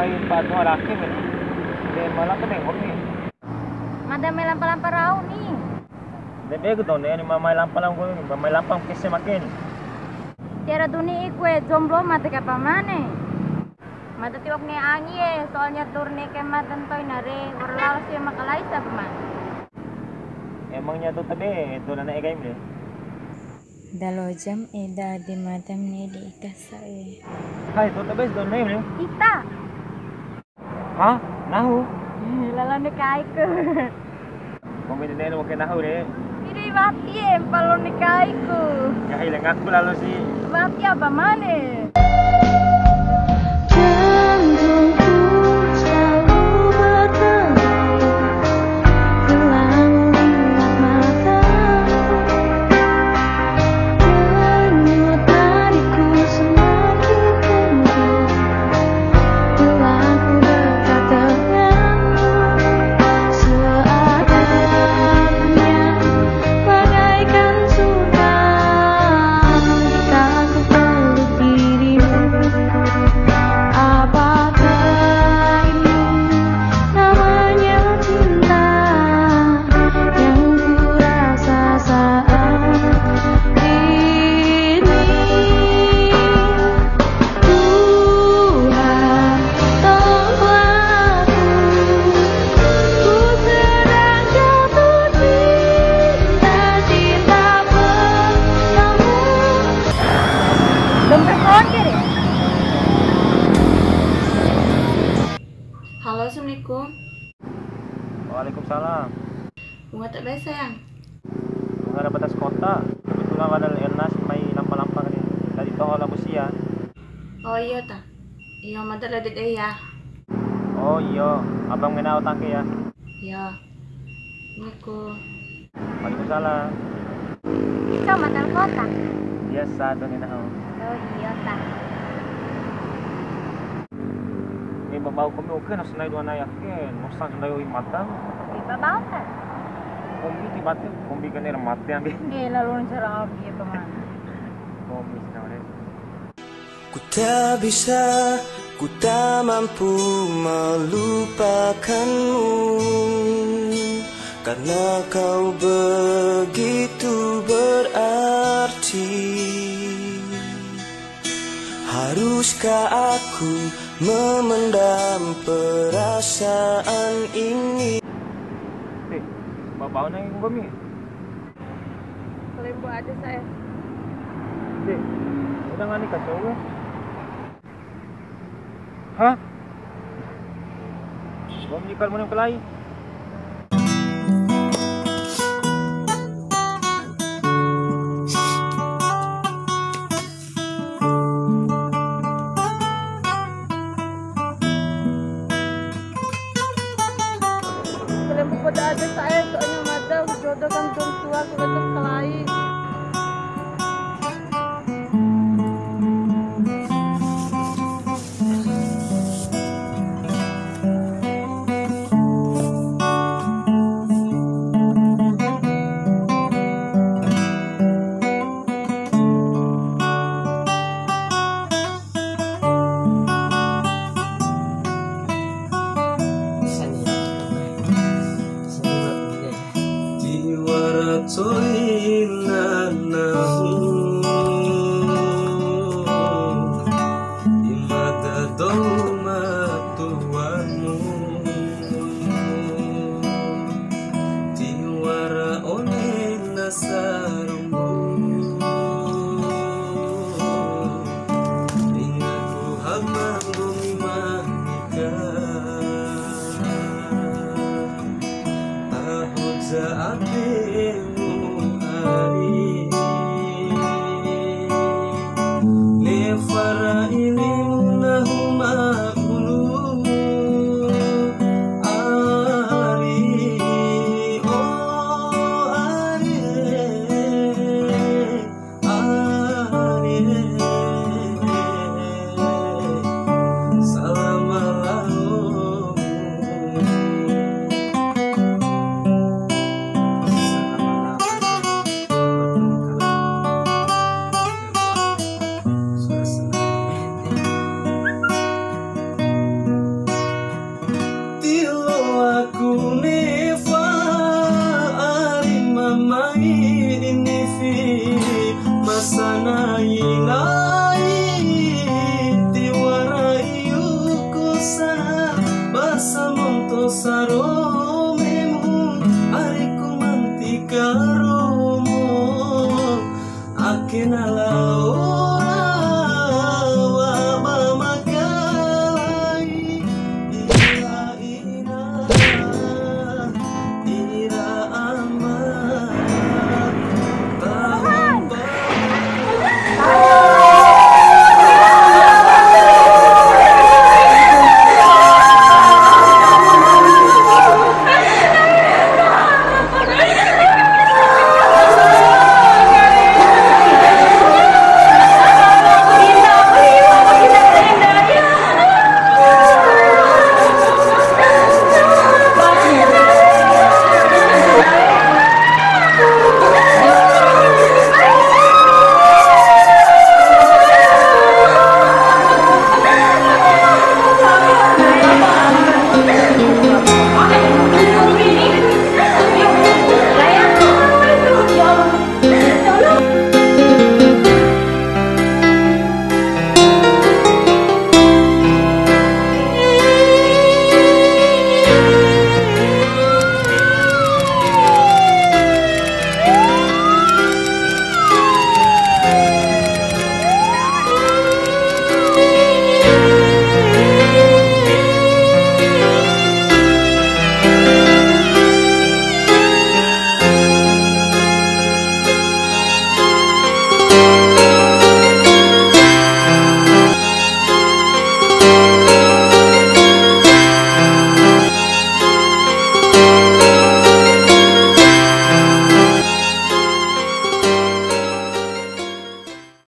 main patu laki ini. Dan malam kan nengok nih. Mada may lampa-lampa raw ni. Dan bego to ne mamay lampang ko ni, mamay lampang kese makin. Tiara duni ikwe jomblo mati ka pamane. Mada tiwak ni angi soalnya turne ke madan toy nare warlaw siya makalay sa paman. Emangnya tuh tadi itu nana egay mo. Dalo jam eda di matam ni di ikasa Hai, tuh tadi doon na yun. Ita. Hah? Nahu? Lalaw ni kai ko. Kung hindi na yun, nahu deh. Hindi mati palo ni kai ko. Kahilang ako lalo si... Mati apa mane? Halo, Assalamualaikum. Waalaikumsalam. Bunga tak baik sayang. Bunga na batas kota. Kebetulan ada Ernas may lampa-lampa kan. Dari toh la busia. Oh iya ta. Iya mata ladit ya. Oh iya, abang menau tangke ya. Iya. Assalamualaikum. Waalaikumsalam. Ikaw matal kota. Biasa to ni nao. Oh iya ta. May babaw ko mo kan sunay do na yakin. Musta sunay o matang. Ibabaw ta. Kombi ti bate, kombi kan era mate ambi. Lalu ni cara abi paman. Kombi na ulit. Ku tak bisa, ku tak mampu melupakanmu karena kau begitu berarti. Haruskah aku memendam perasaan ini? Babaw na yung kami. Kelembu aja saya. Udah nga ni kacau eh. Hah? Gua menikah mo ng kalay. Kelembu pada aja saya soalnya mata jodoh kan belum tua aku ketemu kelai. Jiwa ratoina mengenal